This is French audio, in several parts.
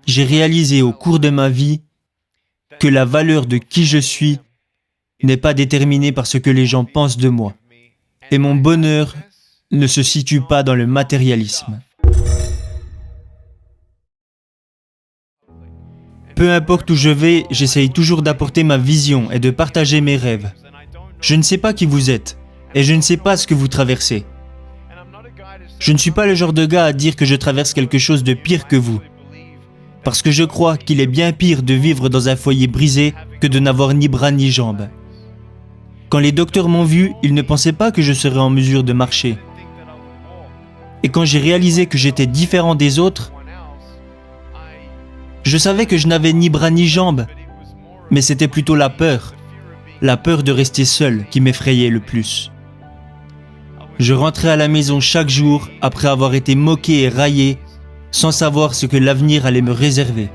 J'ai réalisé au cours de ma vie que la valeur de qui je suis n'est pas déterminée par ce que les gens pensent de moi. Et mon bonheur ne se situe pas dans le matérialisme. Peu importe où je vais, j'essaye toujours d'apporter ma vision et de partager mes rêves. Je ne sais pas qui vous êtes, et je ne sais pas ce que vous traversez. Je ne suis pas le genre de gars à dire que je traverse quelque chose de pire que vous. Parce que je crois qu'il est bien pire de vivre dans un foyer brisé que de n'avoir ni bras ni jambes. Quand les docteurs m'ont vu, ils ne pensaient pas que je serais en mesure de marcher. Et quand j'ai réalisé que j'étais différent des autres, je savais que je n'avais ni bras ni jambes, mais c'était plutôt la peur de rester seul qui m'effrayait le plus. Je rentrais à la maison chaque jour après avoir été moqué et raillé, sans savoir ce que l'avenir allait me réserver.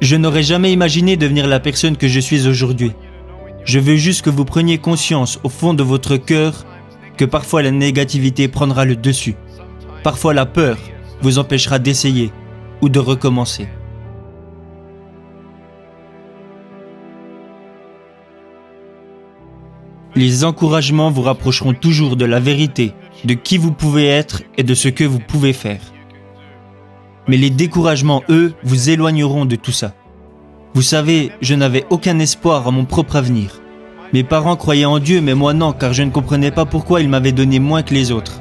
Je n'aurais jamais imaginé devenir la personne que je suis aujourd'hui. Je veux juste que vous preniez conscience au fond de votre cœur que parfois la négativité prendra le dessus. Parfois la peur vous empêchera d'essayer ou de recommencer. Les encouragements vous rapprocheront toujours de la vérité, de qui vous pouvez être et de ce que vous pouvez faire. Mais les découragements, eux, vous éloigneront de tout ça. Vous savez, je n'avais aucun espoir à mon propre avenir. Mes parents croyaient en Dieu, mais moi non, car je ne comprenais pas pourquoi ils m'avaient donné moins que les autres.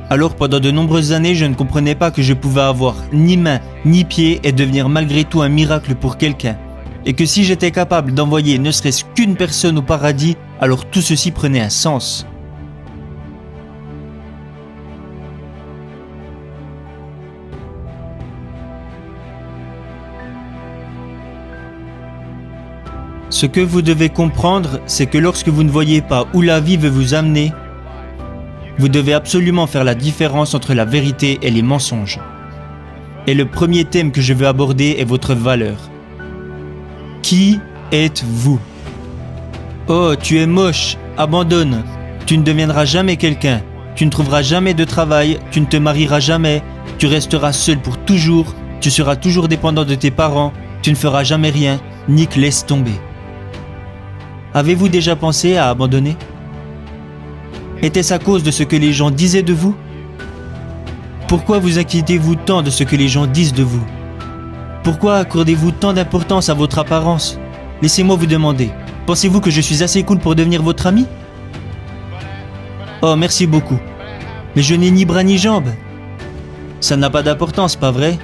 Alors pendant de nombreuses années, je ne comprenais pas que je pouvais avoir ni main, ni pied et devenir malgré tout un miracle pour quelqu'un. Et que si j'étais capable d'envoyer ne serait-ce qu'une personne au paradis, alors tout ceci prenait un sens. Ce que vous devez comprendre, c'est que lorsque vous ne voyez pas où la vie veut vous amener, vous devez absolument faire la différence entre la vérité et les mensonges. Et le premier thème que je veux aborder est votre valeur. Qui êtes-vous ? Oh, tu es moche, abandonne. Tu ne deviendras jamais quelqu'un. Tu ne trouveras jamais de travail, tu ne te marieras jamais, tu resteras seul pour toujours, tu seras toujours dépendant de tes parents, tu ne feras jamais rien. Nick, laisse tomber. Avez-vous déjà pensé à abandonner ? Était-ce à cause de ce que les gens disaient de vous ? Pourquoi vous inquiétez-vous tant de ce que les gens disent de vous ? Pourquoi accordez-vous tant d'importance à votre apparence ? Laissez-moi vous demander, pensez-vous que je suis assez cool pour devenir votre ami ? Oh, merci beaucoup. Mais je n'ai ni bras ni jambes. Ça n'a pas d'importance, pas vrai ?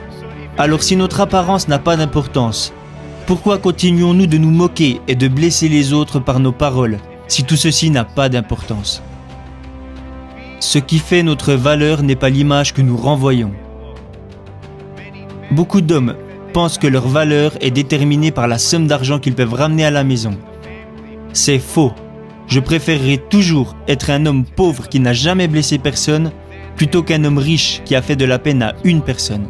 Alors si notre apparence n'a pas d'importance, pourquoi continuons-nous de nous moquer et de blesser les autres par nos paroles, si tout ceci n'a pas d'importance ? Ce qui fait notre valeur n'est pas l'image que nous renvoyons. Beaucoup d'hommes pensent que leur valeur est déterminée par la somme d'argent qu'ils peuvent ramener à la maison. C'est faux. Je préférerais toujours être un homme pauvre qui n'a jamais blessé personne plutôt qu'un homme riche qui a fait de la peine à une personne.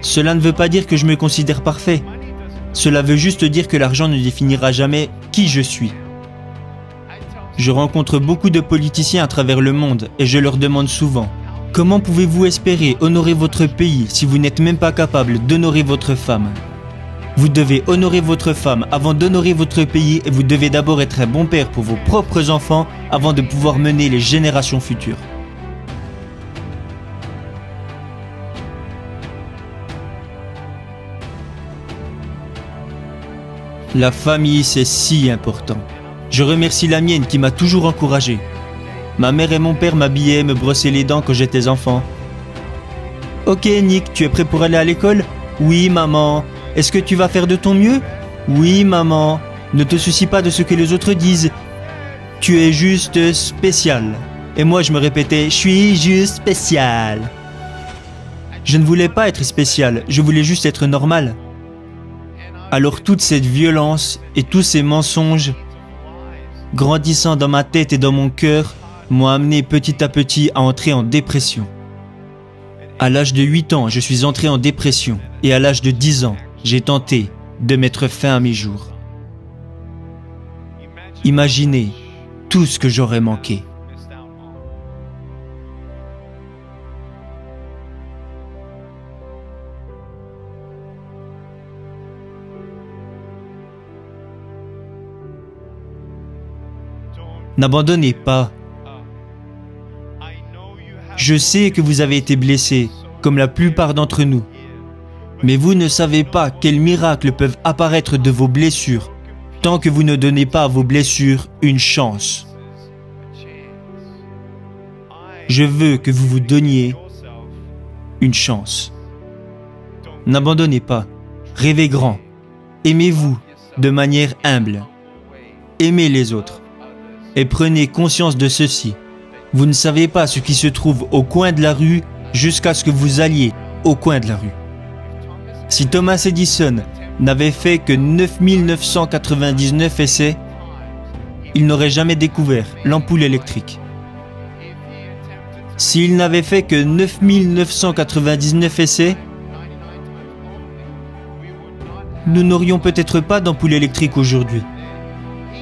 Cela ne veut pas dire que je me considère parfait. Cela veut juste dire que l'argent ne définira jamais qui je suis. Je rencontre beaucoup de politiciens à travers le monde et je leur demande souvent « Comment pouvez-vous espérer honorer votre pays si vous n'êtes même pas capable d'honorer votre femme ?» Vous devez honorer votre femme avant d'honorer votre pays et vous devez d'abord être un bon père pour vos propres enfants avant de pouvoir mener les générations futures. La famille, c'est si important. Je remercie la mienne qui m'a toujours encouragé. Ma mère et mon père m'habillaient et me brossaient les dents quand j'étais enfant. Ok Nick, tu es prêt pour aller à l'école ? Oui maman. Est-ce que tu vas faire de ton mieux ? Oui maman. Ne te soucie pas de ce que les autres disent. Tu es juste spécial. Et moi je me répétais, je suis juste spécial. Je ne voulais pas être spécial, je voulais juste être normal. Alors toute cette violence et tous ces mensonges grandissant dans ma tête et dans mon cœur m'ont amené petit à petit à entrer en dépression. À l'âge de 8 ans, je suis entré en dépression et à l'âge de 10 ans, j'ai tenté de mettre fin à mes jours. Imaginez tout ce que j'aurais manqué. N'abandonnez pas. Je sais que vous avez été blessé, comme la plupart d'entre nous. Mais vous ne savez pas quels miracles peuvent apparaître de vos blessures, tant que vous ne donnez pas à vos blessures une chance. Je veux que vous vous donniez une chance. N'abandonnez pas, rêvez grand, aimez-vous de manière humble, aimez les autres et prenez conscience de ceci. Vous ne savez pas ce qui se trouve au coin de la rue jusqu'à ce que vous alliez au coin de la rue. Si Thomas Edison n'avait fait que 9999 essais, il n'aurait jamais découvert l'ampoule électrique. S'il n'avait fait que 9999 essais, nous n'aurions peut-être pas d'ampoule électrique aujourd'hui.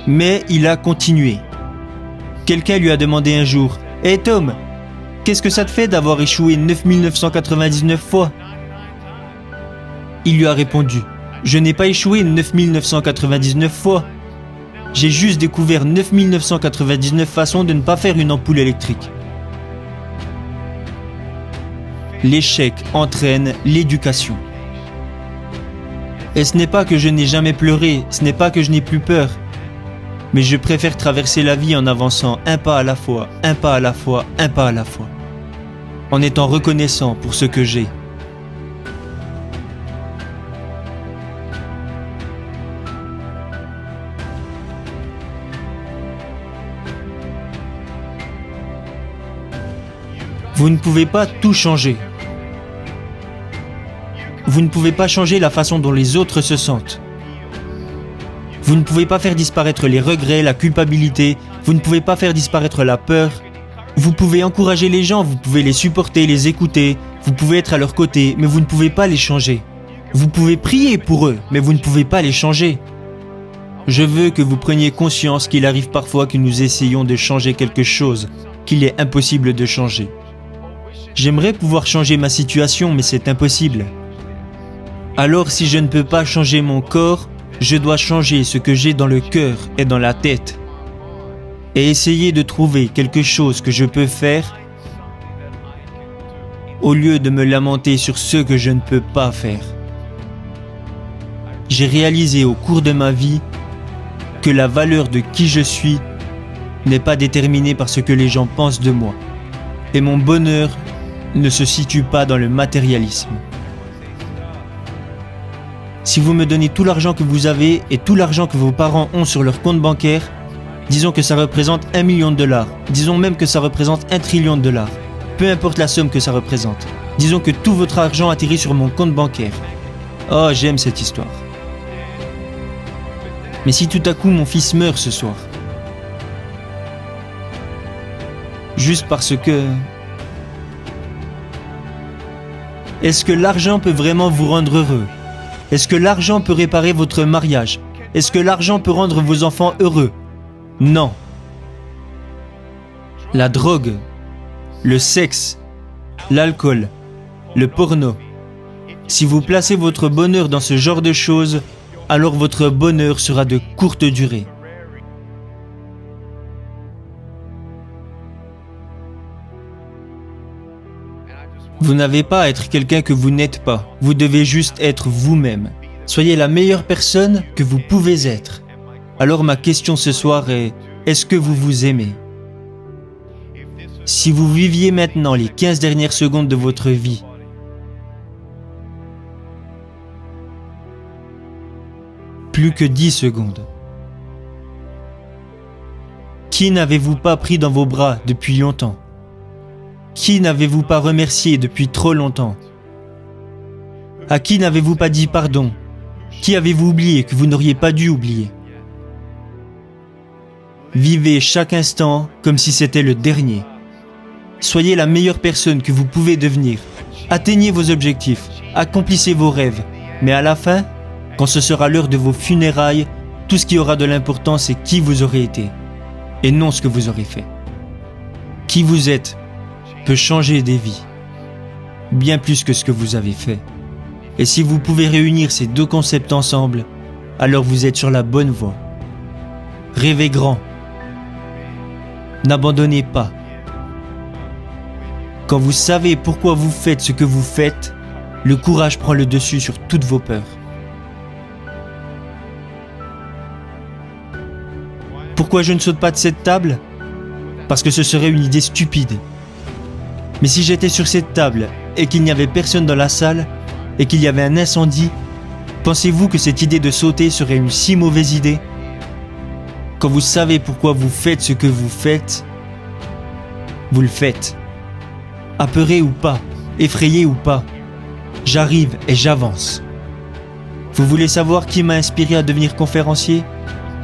Mais il a continué. Quelqu'un lui a demandé un jour « Hé Tom, qu'est-ce que ça te fait d'avoir échoué 9999 fois ?» Il lui a répondu « Je n'ai pas échoué 9999 fois. J'ai juste découvert 9999 façons de ne pas faire une ampoule électrique. » L'échec entraîne l'éducation. Et ce n'est pas que je n'ai jamais pleuré, ce n'est pas que je n'ai plus peur, mais je préfère traverser la vie en avançant un pas à la fois, un pas à la fois, un pas à la fois, en étant reconnaissant pour ce que j'ai. Vous ne pouvez pas tout changer. Vous ne pouvez pas changer la façon dont les autres se sentent. Vous ne pouvez pas faire disparaître les regrets, la culpabilité. Vous ne pouvez pas faire disparaître la peur. Vous pouvez encourager les gens, vous pouvez les supporter, les écouter. Vous pouvez être à leur côté, mais vous ne pouvez pas les changer. Vous pouvez prier pour eux, mais vous ne pouvez pas les changer. Je veux que vous preniez conscience qu'il arrive parfois que nous essayons de changer quelque chose qu'il est impossible de changer. J'aimerais pouvoir changer ma situation, mais c'est impossible. Alors si je ne peux pas changer mon corps, je dois changer ce que j'ai dans le cœur et dans la tête. Et essayer de trouver quelque chose que je peux faire au lieu de me lamenter sur ce que je ne peux pas faire. J'ai réalisé au cours de ma vie que la valeur de qui je suis n'est pas déterminée par ce que les gens pensent de moi. Et mon bonheur ne se situe pas dans le matérialisme. Si vous me donnez tout l'argent que vous avez et tout l'argent que vos parents ont sur leur compte bancaire, disons que ça représente 1 million de dollars, disons même que ça représente 1 trillion de dollars, peu importe la somme que ça représente, disons que tout votre argent atterrit sur mon compte bancaire. Oh, j'aime cette histoire. Mais si tout à coup mon fils meurt ce soir, juste parce que... Est-ce que l'argent peut vraiment vous rendre heureux? Est-ce que l'argent peut réparer votre mariage? Est-ce que l'argent peut rendre vos enfants heureux? Non. La drogue, le sexe, l'alcool, le porno. Si vous placez votre bonheur dans ce genre de choses, alors votre bonheur sera de courte durée. Vous n'avez pas à être quelqu'un que vous n'êtes pas. Vous devez juste être vous-même. Soyez la meilleure personne que vous pouvez être. Alors ma question ce soir est, est-ce que vous vous aimez? Si vous viviez maintenant les 15 dernières secondes de votre vie, plus que 10 secondes, qui n'avez-vous pas pris dans vos bras depuis longtemps? Qui n'avez-vous pas remercié depuis trop longtemps? À qui n'avez-vous pas dit pardon? Qui avez-vous oublié que vous n'auriez pas dû oublier? Vivez chaque instant comme si c'était le dernier. Soyez la meilleure personne que vous pouvez devenir. Atteignez vos objectifs, accomplissez vos rêves. Mais à la fin, quand ce sera l'heure de vos funérailles, tout ce qui aura de l'importance c'est qui vous aurez été, et non ce que vous aurez fait. Qui vous êtes peut changer des vies, bien plus que ce que vous avez fait. Et si vous pouvez réunir ces deux concepts ensemble, alors vous êtes sur la bonne voie. Rêvez grand, N'abandonnez pas. Quand vous savez pourquoi vous faites ce que vous faites, le courage prend le dessus sur toutes vos peurs. Pourquoi je ne saute pas de cette table ? Parce que ce serait une idée stupide. Mais si j'étais sur cette table et qu'il n'y avait personne dans la salle et qu'il y avait un incendie, pensez-vous que cette idée de sauter serait une si mauvaise idée ? Quand vous savez pourquoi vous faites ce que vous faites, vous le faites. Apeuré ou pas, effrayé ou pas, j'arrive et j'avance. Vous voulez savoir qui m'a inspiré à devenir conférencier ?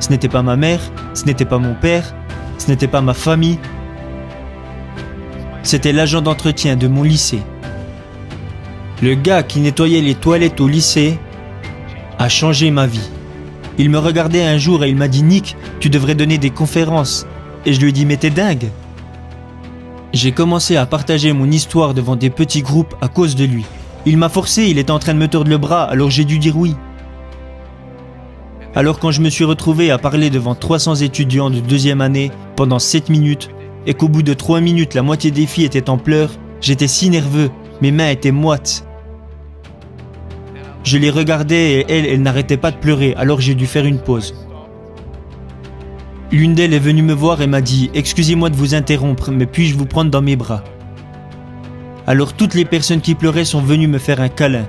Ce n'était pas ma mère, ce n'était pas mon père, ce n'était pas ma famille. C'était l'agent d'entretien de mon lycée. Le gars qui nettoyait les toilettes au lycée a changé ma vie. Il me regardait un jour et il m'a dit « Nick, tu devrais donner des conférences ». Et je lui ai dit « Mais t'es dingue ». J'ai commencé à partager mon histoire devant des petits groupes à cause de lui. Il m'a forcé, il était en train de me tordre le bras, alors j'ai dû dire oui. Alors quand je me suis retrouvé à parler devant 300 étudiants de deuxième année pendant 7 minutes, et qu'au bout de 3 minutes la moitié des filles étaient en pleurs, j'étais si nerveux, mes mains étaient moites. Je les regardais et elles n'arrêtaient pas de pleurer, alors j'ai dû faire une pause. L'une d'elles est venue me voir et m'a dit « Excusez-moi de vous interrompre, mais puis-je vous prendre dans mes bras ?» Alors toutes les personnes qui pleuraient sont venues me faire un câlin.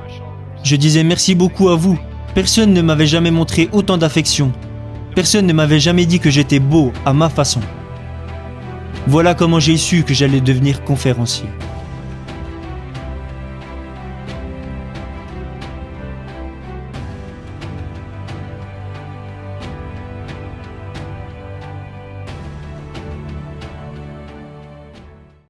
Je disais « Merci beaucoup à vous. Personne ne m'avait jamais montré autant d'affection. Personne ne m'avait jamais dit que j'étais beau à ma façon. » Voilà comment j'ai su que j'allais devenir conférencier.